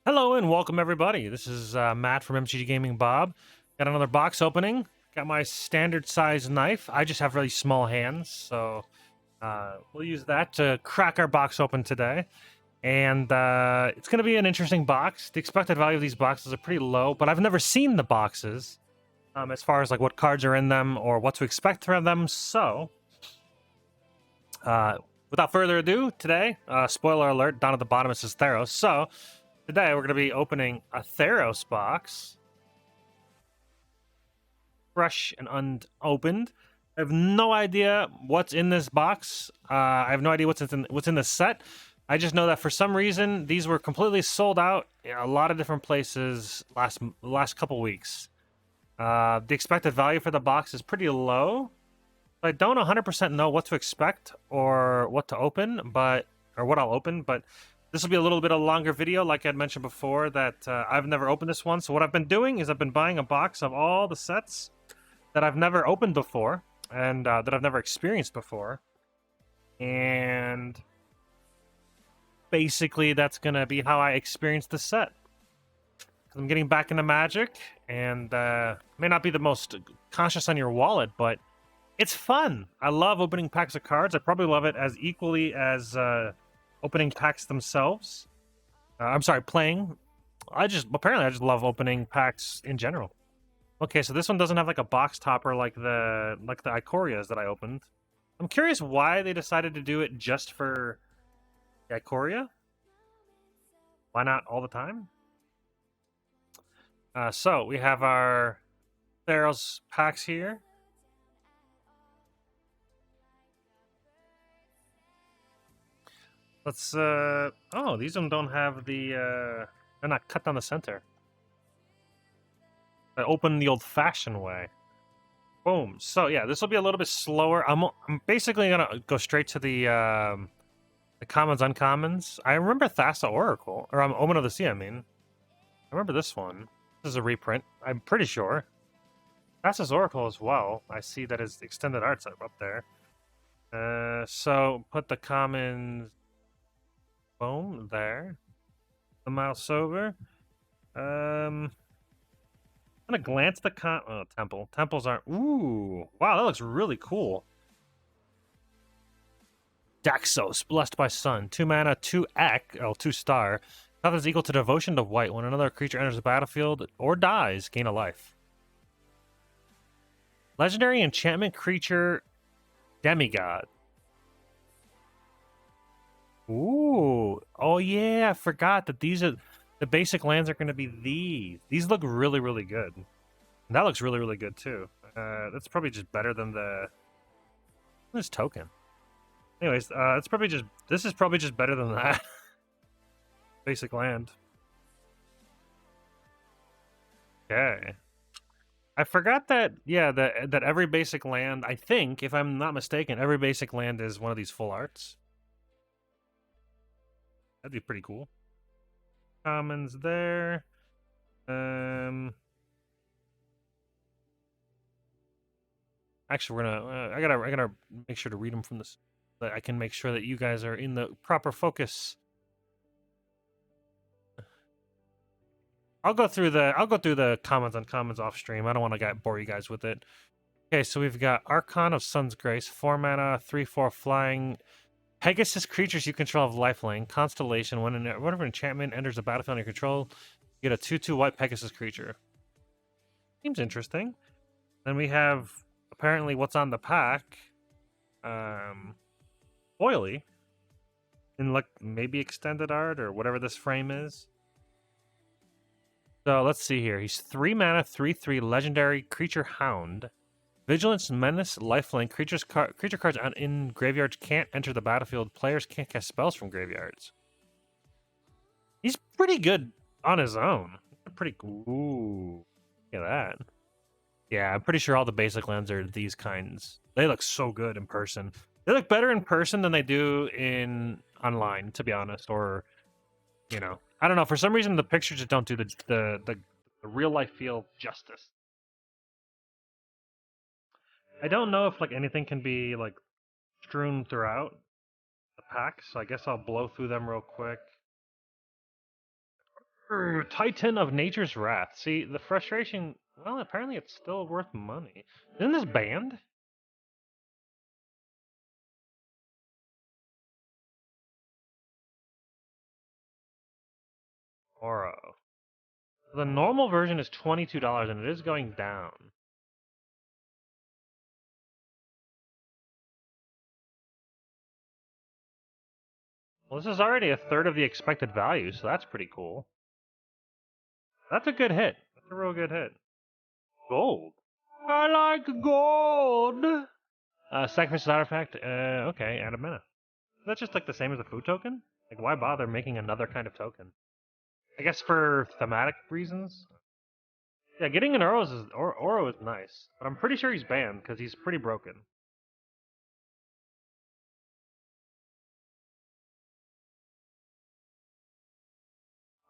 Hello and welcome everybody. This is Matt from MTG Gaming Bob. Got another box opening. Got my standard size knife. I just have really small hands, so we'll use that to crack our box open today. And it's going to be an interesting box. The expected value of these boxes are pretty low, but I've never seen the boxes as far as like what cards are in them or what to expect from them. So without further ado, today, spoiler alert, down at the bottom it says Theros. So today we're going to be opening a Theros box, fresh and unopened. I have no idea what's in this box. I have no idea what's in the set. I just know that for some reason these were completely sold out in a lot of different places last couple weeks. The expected value for the box is pretty low. I don't 100% know what to expect or what to open, or what I'll open, but this will be a little bit of a longer video, like I had mentioned before, that I've never opened this one. So what I've been doing is I've been buying a box of all the sets that I've never opened before and that I've never experienced before. And basically that's going to be how I experience the set. I'm getting back into Magic, and may not be the most conscious on your wallet, but it's fun. I love opening packs of cards. I probably love it as equally as opening packs themselves. I'm sorry, playing. I just love opening packs in general. Okay, so this one doesn't have like a box topper like the Icorias that I opened. I'm curious why they decided to do it just for the Icoria. Why not all the time? So we have our Theros packs here. Let's oh, these of them don't have the they're not cut down the center. I open the old-fashioned way. Boom. So yeah, this will be a little bit slower. I'm basically gonna go straight to the commons, uncommons. I remember Thassa Oracle, or Omen of the Sea. I mean, I remember this one. This is a reprint. I'm pretty sure. Thassa's Oracle as well. I see that his extended art's up there. So put the commons. Boom, there. The mouse over. I'm gonna glance the temple. Temples aren't. Ooh, wow, that looks really cool. Daxos, blessed by sun. 2 mana, 2 star. That is equal to devotion to white. When another creature enters the battlefield or dies, gain a life. Legendary enchantment creature, demigod. Ooh, oh yeah, I forgot that these are the basic lands are going to be these. These look really, really good. And that looks really, really good too. That's probably just better than this token. Anyways, this is probably just better than that. Basic land. Okay. I forgot that, yeah, that every basic land, I think, if I'm not mistaken, every basic land is one of these full arts. That'd be pretty cool. Commons there. Actually, we're gonna. I gotta make sure to read them from this, so that I can make sure that you guys are in the proper focus. I'll go through the commons on commons off stream. I don't want to bore you guys with it. Okay, so we've got Archon of Sun's Grace, 4 mana, 3/4 flying. Pegasus creatures you control have lifelink. Constellation. Whenever enchantment enters the battlefield under your control, you get a 2/2 white Pegasus creature. Seems interesting. Then we have apparently what's on the pack. Oily. In like maybe extended art or whatever this frame is. So let's see here. He's 3 mana, 3/3 legendary creature hound. Vigilance, Menace, Lifelink. Creature cards in graveyards can't enter the battlefield. Players can't cast spells from graveyards. He's pretty good on his own. Pretty cool. Ooh, look at that. Yeah, I'm pretty sure all the basic lands are these kinds. They look so good in person. They look better in person than they do in online, to be honest. Or, you know, I don't know. For some reason, the pictures just don't do the real life feel justice. I don't know if like anything can be like strewn throughout the pack, so I guess I'll blow through them real quick. Titan of Nature's Wrath. See, the frustration... Well, apparently it's still worth money. Isn't this banned? Oro. The normal version is $22, and it is going down. Well, this is already a third of the expected value, so that's pretty cool. That's a good hit. That's a real good hit. Gold. I like gold! Sacrifice artifact. Okay, add a mana. That's just like the same as a food token? Like, why bother making another kind of token? I guess for thematic reasons? Yeah, getting an Oro is nice, but I'm pretty sure he's banned because he's pretty broken.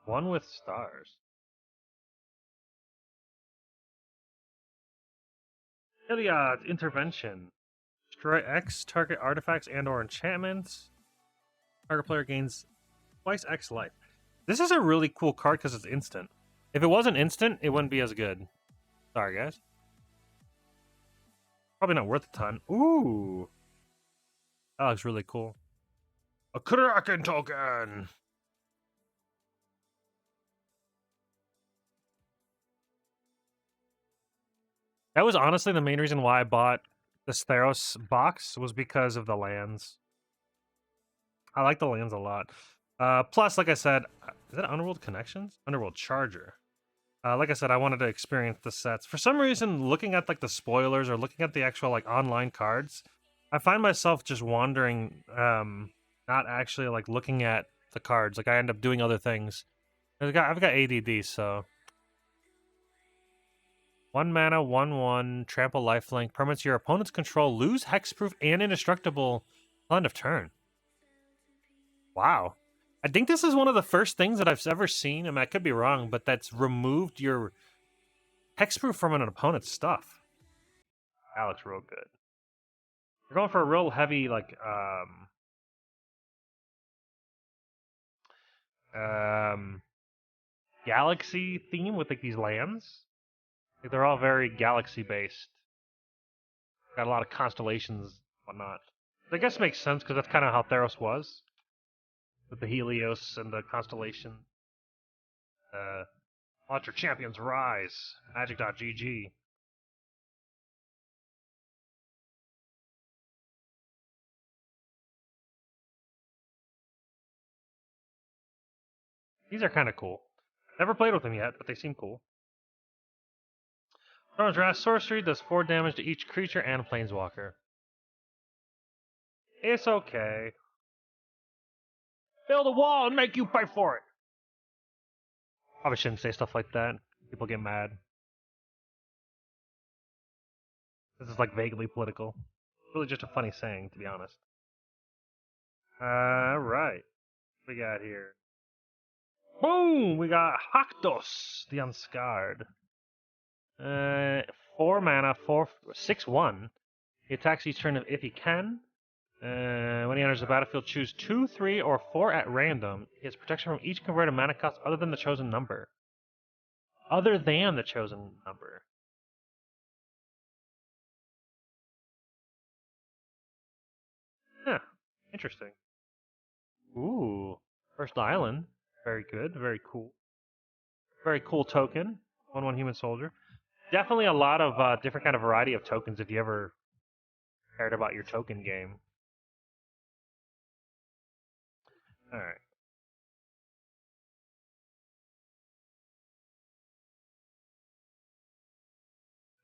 One with stars. Iliad, Intervention. Destroy X target artifacts and/or enchantments. Target player gains twice X life. This is a really cool card because it's instant. If it wasn't instant, it wouldn't be as good. Sorry, guys. Probably not worth a ton. Ooh. That looks really cool. A Kraken token! That was honestly the main reason why I bought this Theros box, was because of the lands. I like the lands a lot. Plus, like I said, is that Underworld Connections? Underworld Charger. Like I said, I wanted to experience the sets. For some reason, looking at like the spoilers or looking at the actual like online cards, I find myself just wandering, not actually like looking at the cards. Like I end up doing other things. I've got ADD, so 1 mana, 1/1, trample lifelink, permits your opponent's control, lose hexproof and indestructible end of turn. Wow. I think this is one of the first things that I've ever seen, I mean, I could be wrong, but that's removed your hexproof from an opponent's stuff. That looks real good. You're going for a real heavy, like, galaxy theme with like these lands. Like, they're all very galaxy based. Got a lot of constellations, whatnot. I guess it makes sense because that's kind of how Theros was, with the Helios and the constellation. Watch your champions rise. Magic.gg. These are kind of cool. Never played with them yet, but they seem cool. Thrones Wrath Sorcery does 4 damage to each creature and planeswalker. It's okay. Build a wall and make you pay for it. Probably shouldn't say stuff like that. People get mad. This is like vaguely political. Really just a funny saying, to be honest. Alright. What we got here? Boom! We got Haktos, the Unscarred. 4 mana, 6/1. He attacks each turn if he can. When he enters the battlefield, choose 2, 3, or 4 at random. He has protection from each converted mana cost other than the chosen number. Other than the chosen number. Huh. Interesting. Ooh. First Island. Very good. Very cool. Very cool token. 1/1 human soldier. Definitely a lot of different kind of variety of tokens if you ever cared about your token game. Alright.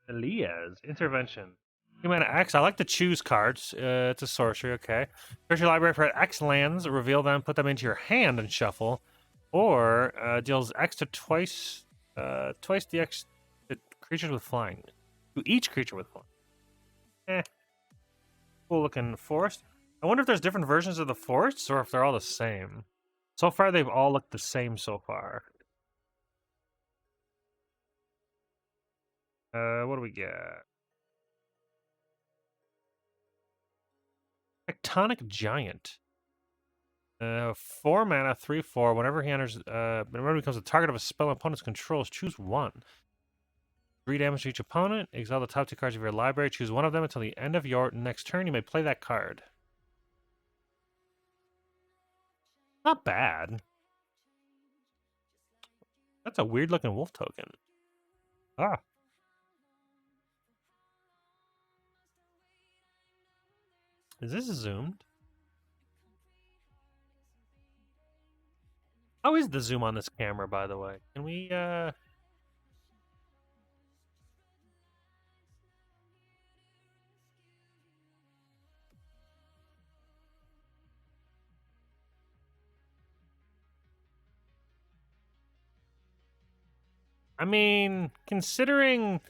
Elias. Intervention. 2 mana X. I like to choose cards. It's a sorcery, okay. Search your library for X lands, reveal them, put them into your hand and shuffle. Or deals X to twice the X to creatures with flying. To each creature with flying. Cool looking forest. I wonder if there's different versions of the forests or if they're all the same. So far, they've all looked the same so far. What do we get? Tectonic Giant. 4 mana, 3/4. Whenever he enters, whenever he becomes the target of a spell opponent's controls, choose one. 3 damage to each opponent. Exile the top 2 cards of your library. Choose one of them until the end of your next turn. You may play that card. Not bad. That's a weird looking wolf token. Ah. Is this zoomed? How is the zoom on this camera, by the way? Can we, I mean, considering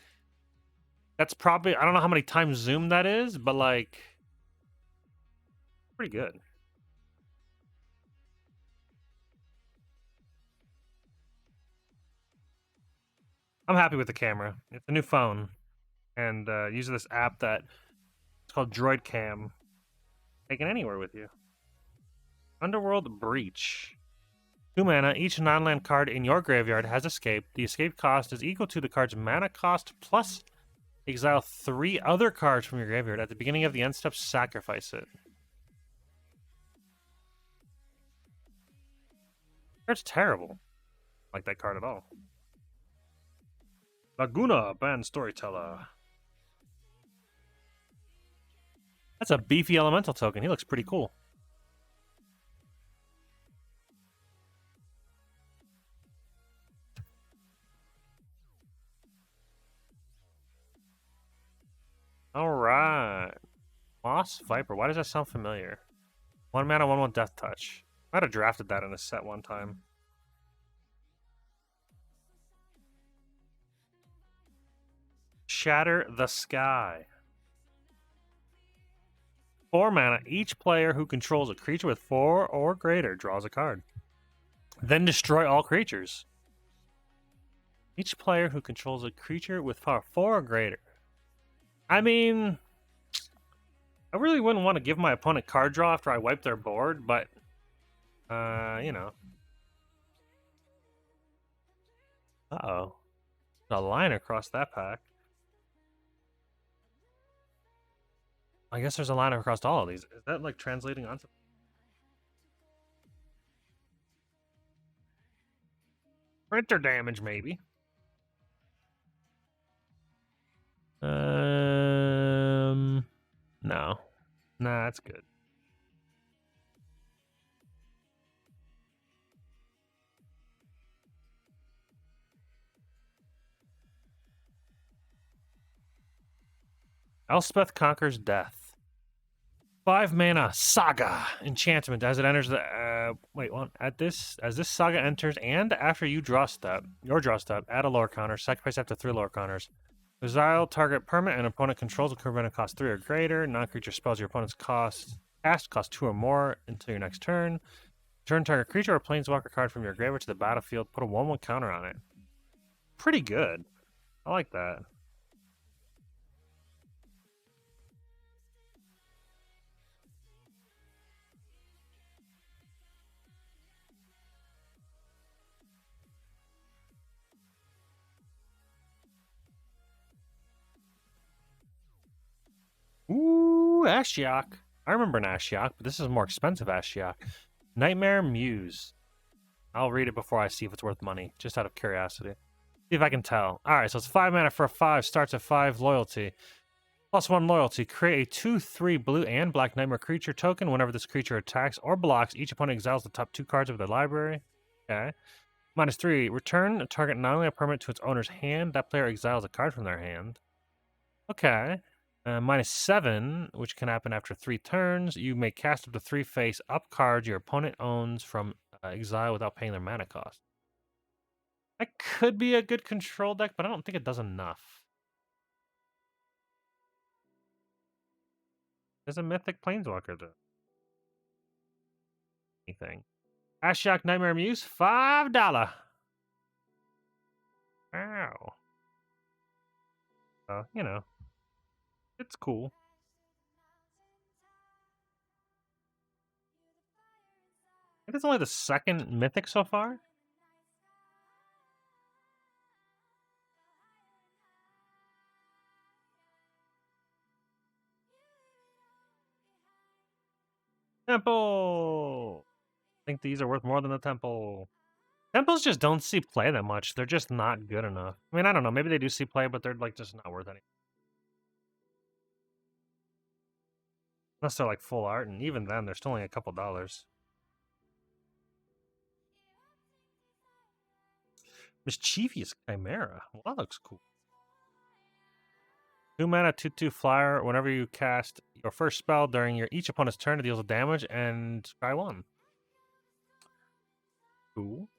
that's probably, I don't know how many times zoom that is, but like, pretty good. I'm happy with the camera. It's a new phone, and using this app that it's called Droid Cam. Take it anywhere with you. Underworld Breach. 2 mana. Each non-land card in your graveyard has escaped. The escape cost is equal to the card's mana cost plus exile 3 other cards from your graveyard. At the beginning of the end step, sacrifice it. That's terrible. I like that card at all. Laguna, Band Storyteller. That's a beefy elemental token. He looks pretty cool. Alright. Moss Viper. Why does that sound familiar? 1 mana, 1/1 Death Touch. I might have drafted that in a set one time. Shatter the Sky. 4 mana. Each player who controls a creature with 4 or greater draws a card. Then destroy all creatures. Each player who controls a creature with power 4 or greater. I mean, I really wouldn't want to give my opponent card draw after I wipe their board, but, you know. Uh-oh. A line across that pack. I guess there's a line across all of these. Is that, like, translating onto... Printer damage, maybe. No. Nah, that's good. Elspeth Conquers Death. 5 mana Saga enchantment as it enters the as this saga enters and after you draw step, add a lore counter, sacrifice after 3 lore counters. Exile target permanent and opponent controls will prevent cost 3 or greater. Non-creature spells your opponent's cost 2 or more until your next turn. Turn target creature or planeswalker card from your graveyard to the battlefield. Put a 1/1 counter on it. Pretty good. I like that. Ooh, Ashiok. I remember an Ashiok, but this is a more expensive Ashiok. Nightmare Muse. I'll read it before I see if it's worth money, just out of curiosity. See if I can tell. Alright, so it's 5 mana for a 5, starts at 5, loyalty. +1 loyalty. Create a 2/3 blue and black nightmare creature token. Whenever this creature attacks or blocks, each opponent exiles the top 2 cards of their library. Okay. -3. Return a target non-land permanent to its owner's hand. That player exiles a card from their hand. Okay. -7, which can happen after 3 turns. You may cast up to 3 face-up cards your opponent owns from exile without paying their mana cost. That could be a good control deck, but I don't think it does enough. There's a Mythic Planeswalker, though. Anything. Ashiok Nightmare Muse, $5. Wow. You know, it's cool. think it's only the second mythic so far. Temple! I think these are worth more than the temple. Temples just don't see play that much. They're just not good enough. I mean, I don't know. Maybe they do see play, but they're like just not worth any. Unless they're like full art, and even then, they're still only a couple dollars. Mischievous Chimera. Well, that looks cool. 2 mana, 2/2 flyer. Whenever you cast your first spell during each opponent's turn, it deals damage and scry 1. Cool.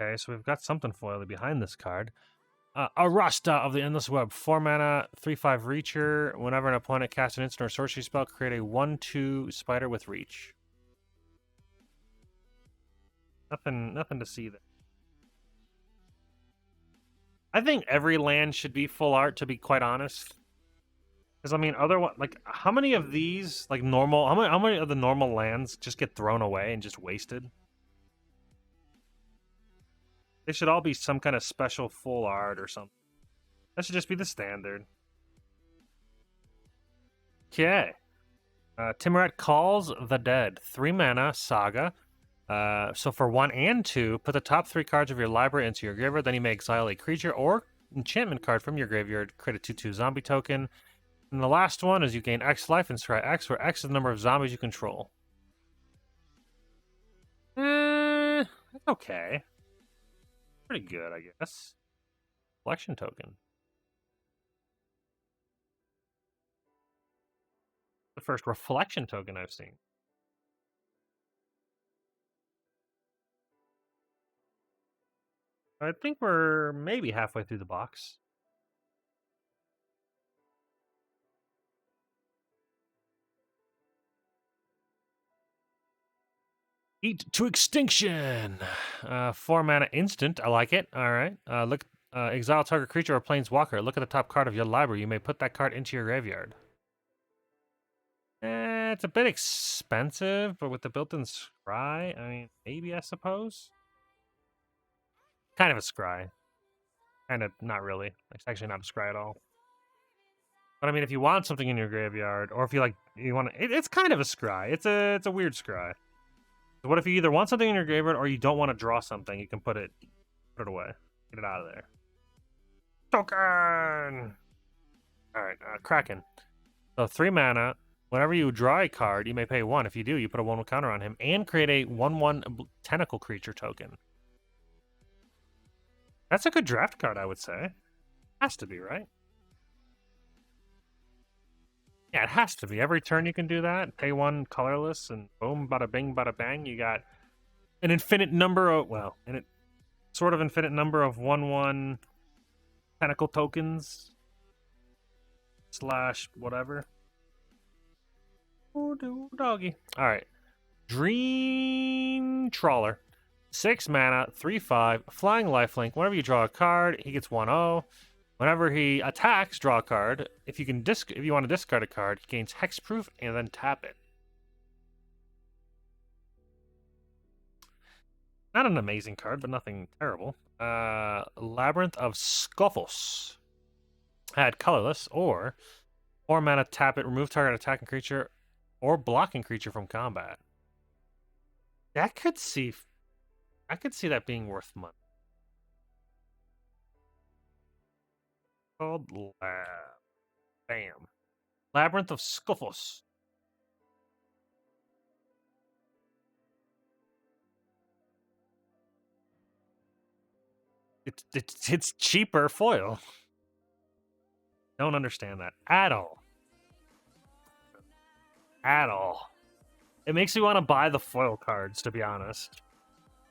Okay, so we've got something foily behind this card. Arasta of the Endless Web. 4 mana, 3/5 Reacher. Whenever an opponent casts an instant or sorcery spell, create a 1/2 spider with Reach. Nothing to see there. I think every land should be full art, to be quite honest. Because I mean, otherwise, like, how many of these, like normal, how many of the normal lands just get thrown away and just wasted? They should all be some kind of special full art or something. That should just be the standard. Okay. Timurat Calls the Dead. 3 mana, Saga. So for 1 and 2, put the top 3 cards of your library into your graveyard. Then you may exile a creature or enchantment card from your graveyard. Create a 2/2 zombie token. And the last one is you gain X life and scry X, where X is the number of zombies you control. That's okay. Pretty good, I guess. Collection token. The first reflection token I've seen. I think we're maybe halfway through the box. Eat to Extinction. 4 mana instant. I like it. All right. Exile target creature or planeswalker. Look at the top card of your library. You may put that card into your graveyard. It's a bit expensive, but with the built-in scry, I mean, maybe, I suppose. Kind of a scry. Kind of not really. It's actually not a scry at all. But I mean, if you want something in your graveyard, or if you want to, it's kind of a scry. It's a weird scry. So what if you either want something in your graveyard or you don't want to draw something? You can put it away, get it out of there. Token. All right, Kraken. So 3 mana. Whenever you draw a card, you may pay 1. If you do, you put a 1 counter on him and create a 1/1 tentacle creature token. That's a good draft card, I would say. Has to be, right? Yeah, it has to be. Every turn you can do that. Pay 1 colorless, and boom, bada bing, bada bang. You got an infinite number of, well, and it sort of infinite number of 1/1 tentacle tokens / whatever. Oh, doggy. All right. Dream Trawler. 6 mana, 3/5, flying lifelink. Whenever you draw a card, he gets 1/0. Whenever he attacks, draw a card. If you want to discard a card, he gains hexproof and then tap it. Not an amazing card, but nothing terrible. Labyrinth of Scuffles. Add colorless or 4 mana, tap it, remove target attacking creature or blocking creature from combat. I could see that being worth money. Called Bam. Labyrinth of Scuffles. It's cheaper foil. Don't understand that at all. At all. It makes me want to buy the foil cards, to be honest.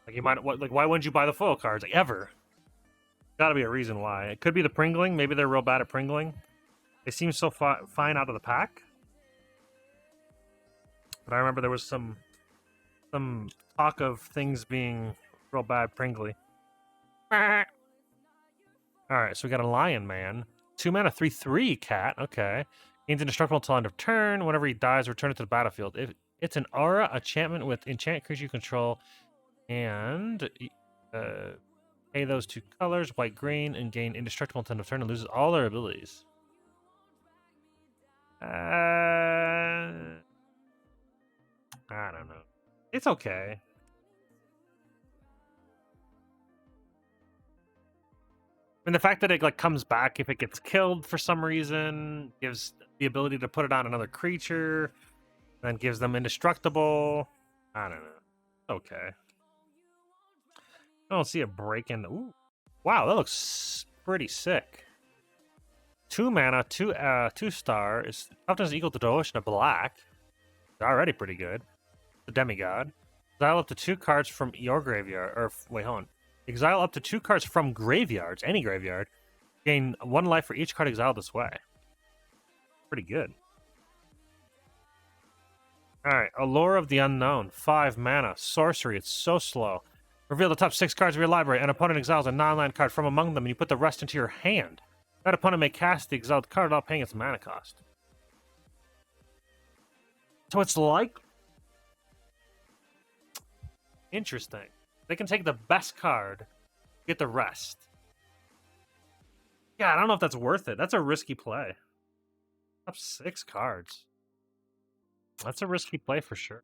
Like, you might, why wouldn't you buy the foil cards? Like, ever? Gotta be a reason why. It could be the Pringling. Maybe they're real bad at Pringling. They seem so fine out of the pack. But I remember there was some talk of things being real bad Pringly. Alright, so we got a Lion Man. 2 mana, 3/3 cat. Okay. Gains indestructible until end of turn. Whenever he dies, return it to the battlefield. It's an aura enchantment with enchant creature you control, and pay those 2 colors, white, green, and gain indestructible until end of turn and loses all their abilities. I don't know. It's okay. And the fact that it like comes back if it gets killed for some reason gives the ability to put it on another creature, then gives them indestructible. I don't know. Okay. I don't see a break in. Ooh, wow, that looks pretty sick. 2 mana, 2 star is toughness equal to Devotion of Black. It's already pretty good. The demigod. Exile up to 2 cards from your graveyard. Or wait, hold on. Exile up to 2 cards from graveyards, any graveyard. Gain 1 life for each card exiled this way. Pretty good. Alright, Allure of the Unknown. 5 mana. Sorcery. It's so slow. Reveal the top 6 cards of your library. An opponent exiles a non-land card from among them, and you put the rest into your hand. That opponent may cast the exiled card without paying its mana cost. So it's like... Interesting. They can take the best card, get the rest. Yeah, I don't know if that's worth it. That's a risky play. Top 6 cards. That's a risky play for sure.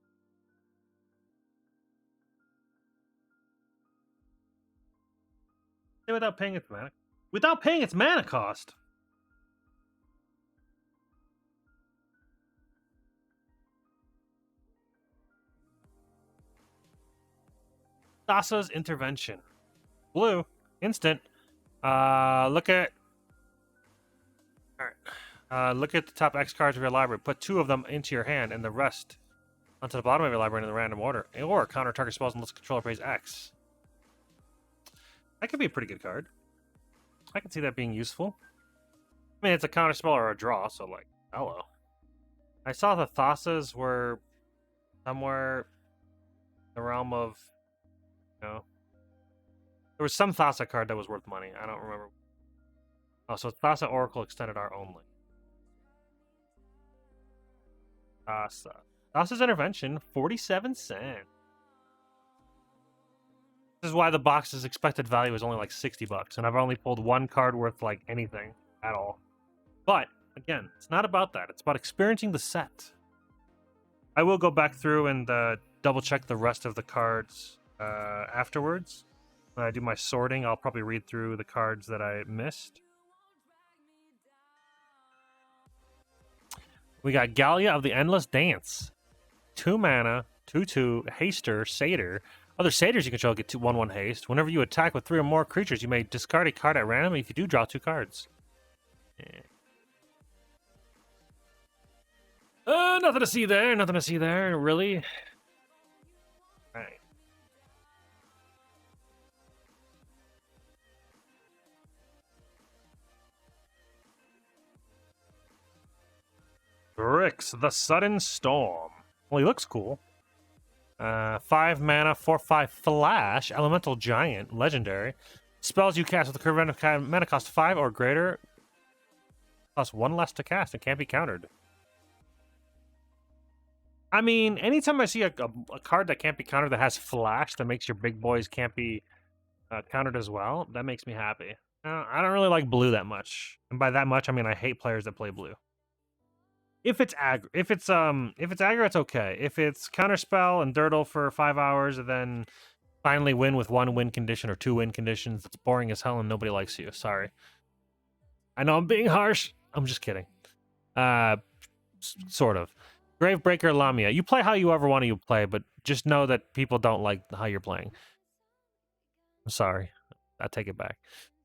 Without paying its mana. Without paying its mana cost. Thassa's Intervention. Blue. Instant. Look at... Alright. Look at the top X cards of your library. Put 2 of them into your hand and the rest onto the bottom of your library in the random order. Or counter target spells unless the controller pays X. That could be a pretty good card. I can see that being useful. I mean, it's a counter spell or a draw, so like, hello. I saw the Thassas were somewhere in the realm of, you know, there was some Thassa card that was worth money. I don't remember. Oh, so Thassa Oracle Extended R only. Thassa's Intervention, 47 cents. This is why the box's expected value is only like $60, and I've only pulled 1 card worth like anything at all. But again, it's not about that. It's about experiencing the set. I will go back through and double check the rest of the cards afterwards. When I do my sorting, I'll probably read through the cards that I missed. We got Gallia of the Endless Dance. 2 mana, 2/2, Haster, Satyr. Other satyrs you control get 1/1 haste. Whenever you attack with 3 or more creatures, you may discard a card at random. If you do, draw 2 cards. Yeah. Nothing to see there. Nothing to see there, really. Alright. Grix, the Sudden Storm. Well, he looks cool. 5 mana, 4/5 flash, elemental giant, legendary. Spells you cast with the current mana cost 5 or greater, plus 1 less to cast and can't be countered. I mean, anytime I see a card that can't be countered that has flash that makes your big boys can't be countered as well, that makes me happy. I don't really like blue that much, and by that much I mean I hate players that play blue. If it's aggro, if it's aggro, it's okay. If it's counterspell and dirtle for 5 hours and then finally win with 1 win condition or 2 win conditions, that's boring as hell and nobody likes you. Sorry. I know I'm being harsh. I'm just kidding. Sort of. Gravebreaker Lamia. You play how you ever want to play, but just know that people don't like how you're playing. I'm sorry. I take it back.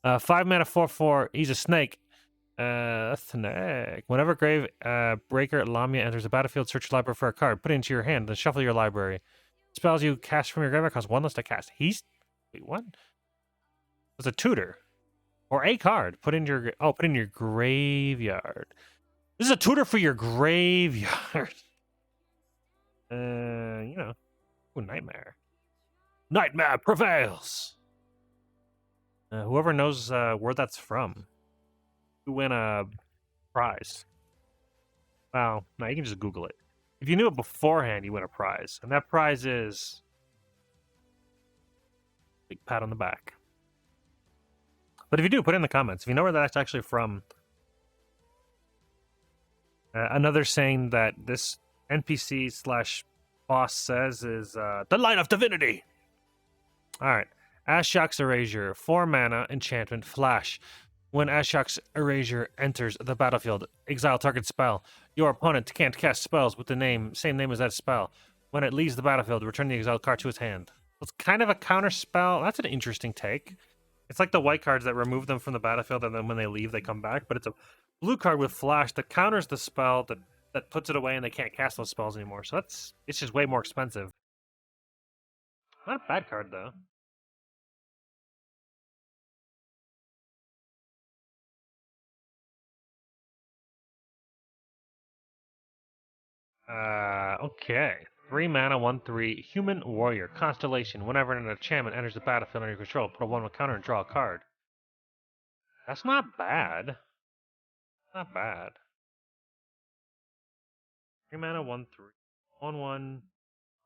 5 mana, 4/4. He's a snake. Snake. Whenever Gravebreaker Lamia enters the battlefield, search your library for a card. Put it into your hand, then shuffle your library. Spells you cast from your graveyard cost 1 less to cast. Wait, what? It's a tutor. Or a card. Put in your graveyard. This is a tutor for your graveyard. You know. Ooh, Nightmare. Nightmare prevails. Whoever knows where that's from, you win a prize. Well, no, you can just Google it. If you knew it beforehand, you win a prize. And that prize is... big pat on the back. But if you do, put it in the comments. If you know where that's actually from. Another saying that this NPC slash boss says is, the light of divinity! Alright. Ashok's Erasure. 4 mana, enchantment, flash. When Ashok's Erasure enters the battlefield, exile target spell. Your opponent can't cast spells with the same name as that spell. When it leaves the battlefield, return the exiled card to its hand. It's kind of a counter spell. That's an interesting take. It's like the white cards that remove them from the battlefield, and then when they leave, they come back. But it's a blue card with flash that counters the spell that puts it away, and they can't cast those spells anymore. So it's just way more expensive. Not a bad card, though. Okay. 3 mana, 1/3, Human Warrior, Constellation. Whenever an enchantment enters the battlefield under your control, put a 1/1 counter and draw a card. That's not bad. Not bad. 3 mana, 1/3, 1/1,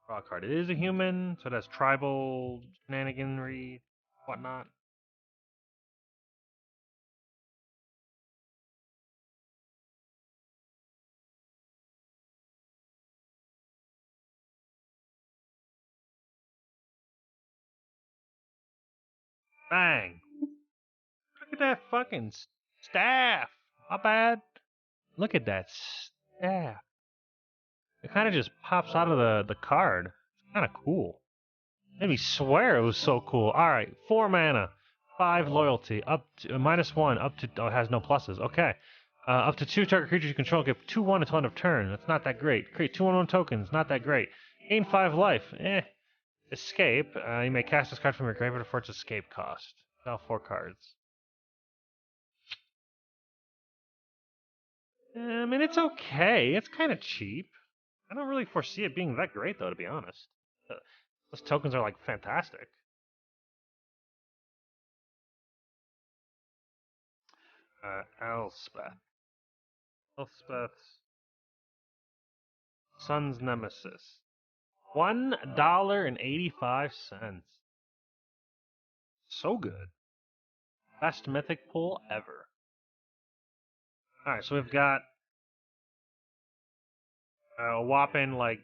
draw a card. It is a human, so it has tribal shenaniganry, whatnot. Bang! Look at that fucking staff! Not bad. Look at that staff. It kind of just pops out of the card. It's kind of cool. Made me swear it was so cool. Alright, 4 mana, 5 loyalty, up to -1, up to... oh, it has no pluses. Okay. Up to 2 target creatures you control get 2/1 until end of turn. That's not that great. Create 2 1/1 tokens. Not that great. Gain 5 life. Escape. You may cast this card from your graveyard for its escape cost. Draw 4 cards. I mean, it's okay. It's kind of cheap. I don't really foresee it being that great, though, to be honest. Those tokens are, like, fantastic. Elspeth. Elspeth's Sun's Nemesis. $1.85. So good. Best mythic pull ever. Alright, so we've got a whopping, like,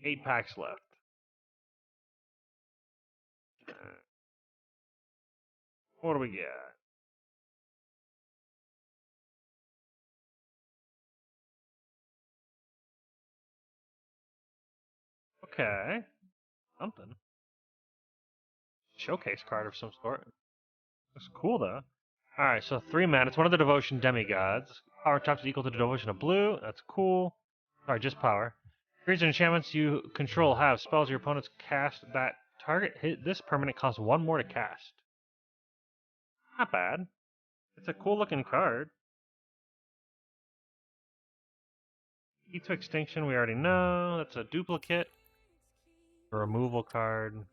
8 packs left. What do we get? Okay. Something. Showcase card of some sort. Looks cool, though. Alright, so 3 mana. It's one of the Devotion demigods. Power chops is equal to the Devotion of blue. That's cool. Sorry, just power. Creatures and enchantments you control have spells your opponents cast that target hit this permanent costs 1 more to cast. Not bad. It's a cool looking card. Key to Extinction, we already know. That's a duplicate. A removal card.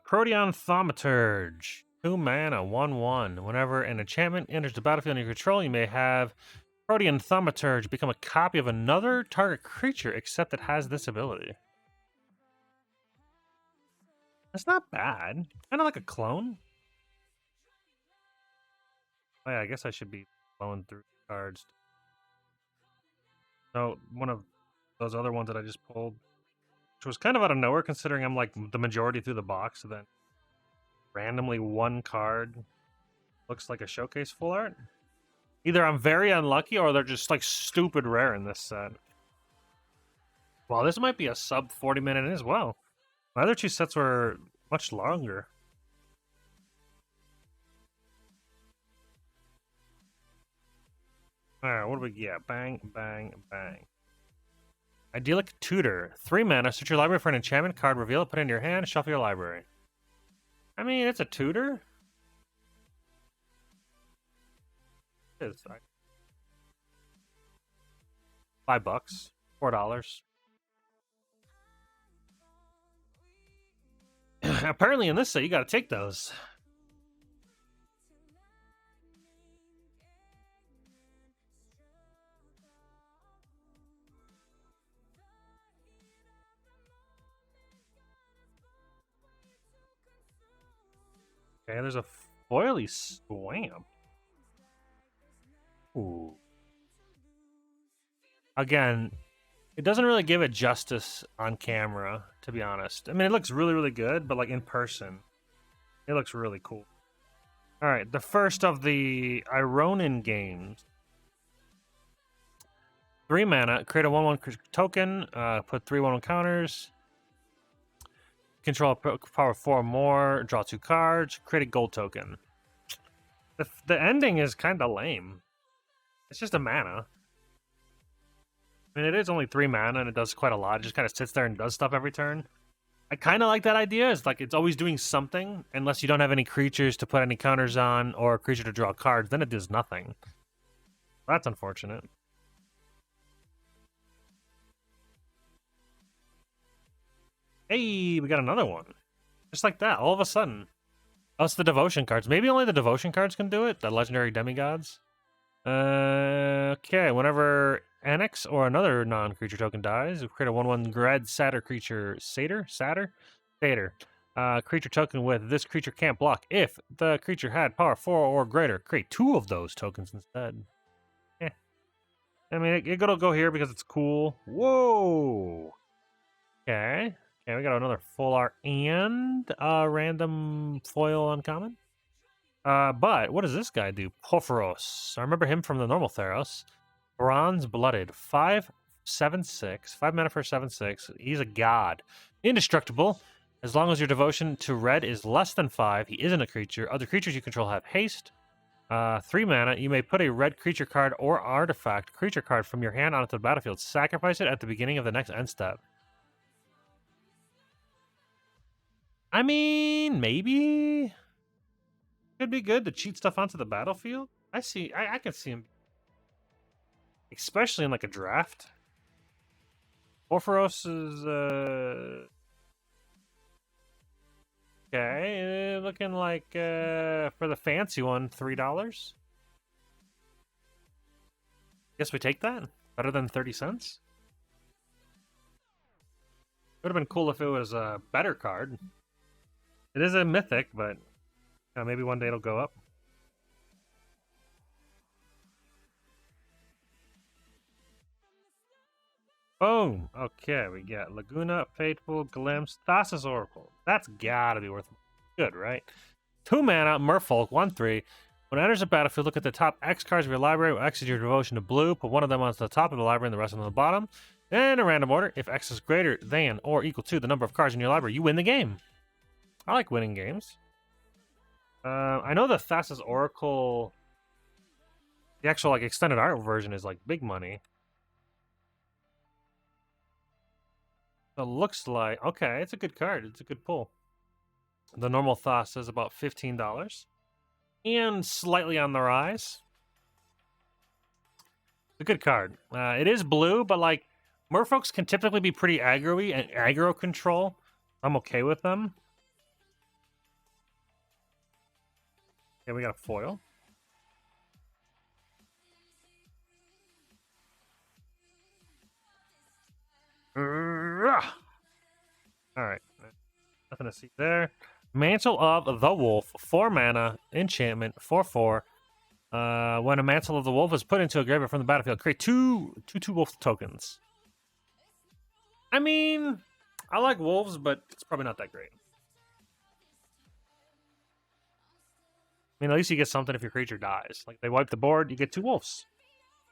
Protean Thaumaturge. 2 mana, 1/1. Whenever an enchantment enters the battlefield under your control, you may have Protean Thaumaturge become a copy of another target creature, except it has this ability. That's not bad. Kind of like a clone. Oh yeah, I guess I should be blowing through cards. So, one of those other ones that I just pulled, which was kind of out of nowhere considering I'm like the majority through the box, so then randomly one card looks like a showcase full art. Either I'm very unlucky or they're just like stupid rare in this set. Well, this might be a sub 40-minute as well. My other 2 sets were much longer. Alright, what do we get? Bang, bang, bang. Idyllic Tutor. 3 mana, search your library for an enchantment card, reveal it, put it in your hand, shuffle your library. I mean, it's a tutor. It is. $5. $4. Apparently in this set, you gotta take those. Okay, there's a foily swam. Ooh. Again, it doesn't really give it justice on camera, to be honest. I mean, it looks really, really good, but like in person, it looks really cool. All right, the first of the Ironin games. 3 mana, create a 1/1 token, put 3 1/1 counters, control power 4 or more, draw 2 cards, create a gold token. The ending is kind of lame. It's just a mana. I mean, it is only 3 mana, and it does quite a lot. It just kind of sits there and does stuff every turn. I kind of like that idea. It's like it's always doing something, unless you don't have any creatures to put any counters on or a creature to draw cards. Then it does nothing. That's unfortunate. Hey, we got another one. Just like that, all of a sudden. Oh, it's the devotion cards. Maybe only the devotion cards can do it, the legendary demigods. Okay, whenever Annex or another non-creature token dies, we create a 1/1 red satyr creature. Satyr? Creature token with this creature can't block. If the creature had power 4 or greater, create 2 of those tokens instead. Eh. I mean, it'll go here because it's cool. Whoa! Okay. Okay, we got another full art and random foil uncommon. But what does this guy do? Porphyros. I remember him from the normal Theros. Bronze Blooded. 5/7/6. 5 mana for 7/6. He's a god. Indestructible. As long as your devotion to red is less than 5, he isn't a creature. Other creatures you control have haste. 3 mana. You may put a red creature card or artifact creature card from your hand onto the battlefield. Sacrifice it at the beginning of the next end step. I mean, maybe could be good to cheat stuff onto the battlefield. I can see him, especially in like a draft. Porphyros is okay. Looking like for the fancy one, $3. Guess we take that. Better than 30 cents. Would have been cool if it was a better card. It is a mythic, but maybe one day it'll go up. Boom! Okay, we got Laguna, Fateful, Glimpse, Thassa's Oracle. That's gotta be worth good, right? 2 mana, Merfolk, 1/3. When it enters the battlefield, look at the top X cards of your library. X is your devotion to blue. Put one of them onto the top of the library and the rest on the bottom. In a random order, if X is greater than or equal to the number of cards in your library, you win the game. I like winning games. I know the Thassa's Oracle, the actual like extended art version is like big money. So it looks like, okay, it's a good card. It's a good pull. The normal Thassa is about $15. And slightly on the rise. It's a good card. It is blue, but like Merfolks can typically be pretty aggro-y and aggro control. I'm okay with them. Okay, we got a foil. Alright. Nothing to see there. Mantle of the Wolf. 4 mana. Enchantment. 4/4. When a Mantle of the Wolf is put into a graveyard from the battlefield, create two wolf tokens. I mean, I like wolves, but it's probably not that great. I mean, at least you get something if your creature dies. Like, they wipe the board, you get 2 wolves.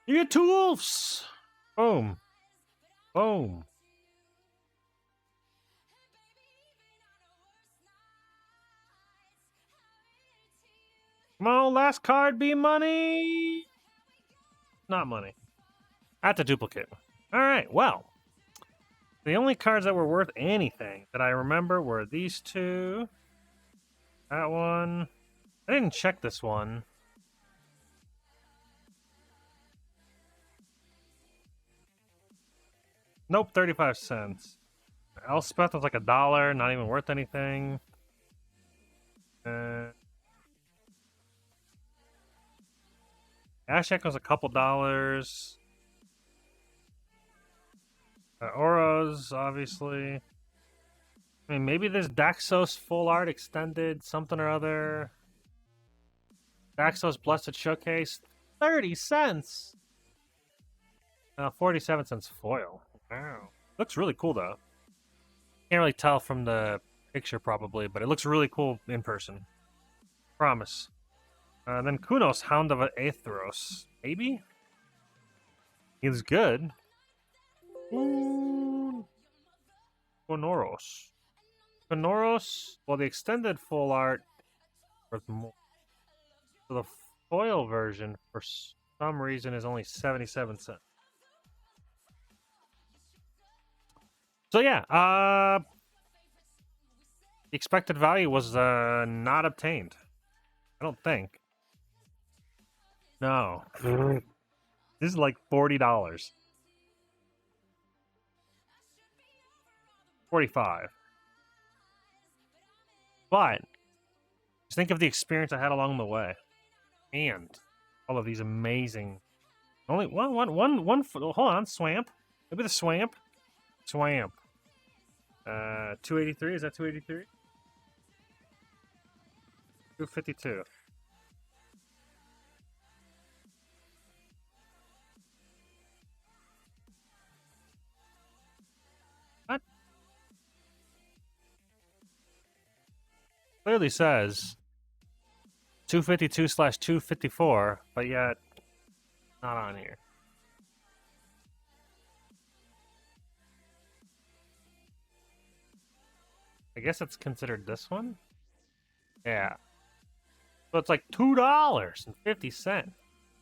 You get 2 wolves! Boom. Boom. Come on, last card be money! Not money. I have to duplicate. Alright, well. The only cards that were worth anything that I remember were these 2. That one. I didn't check this one. Nope, 35 cents. Elspeth was like $1, not even worth anything. Ashek was a couple dollars. Oros, obviously. I mean, maybe this Daxos full art extended something or other. Daxos Blessed Showcase, 30 cents. 47 cents foil. Wow. Looks really cool, though. Can't really tell from the picture, probably, but it looks really cool in person. Promise. Then Kunos, Hound of Aetheros. Maybe? He's good. Ooh. Konoros. Konoros, well, the extended full art worth more. So the foil version, for some reason, is only 77 cents. So yeah, the expected value was not obtained. I don't think. No. This is like $40. 45. But just think of the experience I had along the way, and all of these amazing. Only one. Hold on, Swamp. Maybe the Swamp. 283. Is that 283? 252. What? Clearly says 252/254, but yet not on here. I guess it's considered this one. Yeah. So it's like $2.50.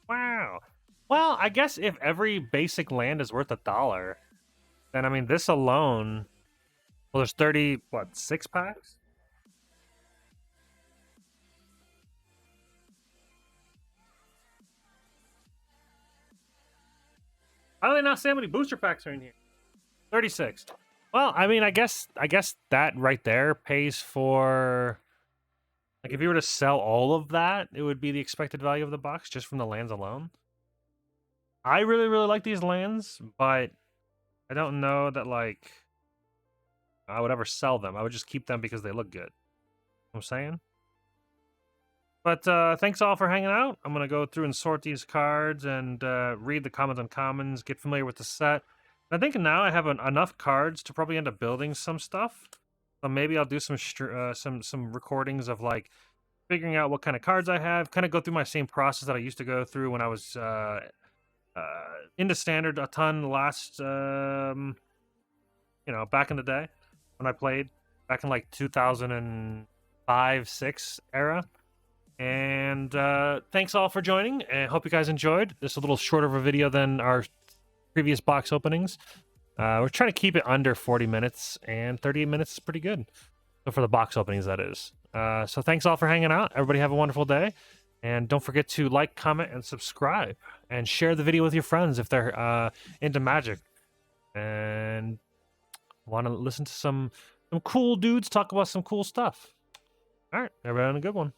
Wow. Well, I guess if every basic land is worth $1, then I mean this alone. Well, there's 6 packs? How do they not say how many booster packs are in here? 36. Well, I mean, I guess that right there pays for, like, if you were to sell all of that, it would be the expected value of the box just from the lands alone. I really, really like these lands, but I don't know that, like, I would ever sell them. I would just keep them because they look good. You know what I'm saying? But thanks all for hanging out. I'm going to go through and sort these cards and read the commons and commons, get familiar with the set. I think now I have enough cards to probably end up building some stuff. So maybe I'll do some recordings of, like, figuring out what kind of cards I have. Kind of go through my same process that I used to go through when I was into Standard a ton last, back in the day when I played back in like 2005-6 era. And thanks all for joining, and hope you guys enjoyed. This is a little shorter of a video than our previous box openings. We're trying to keep it under 40 minutes, and 38 minutes is pretty good. So for the box openings, that is. So thanks all for hanging out. Everybody have a wonderful day. And don't forget to like, comment, and subscribe. And share the video with your friends if they're into Magic. And want to listen to some cool dudes talk about some cool stuff. All right, everybody have a good one.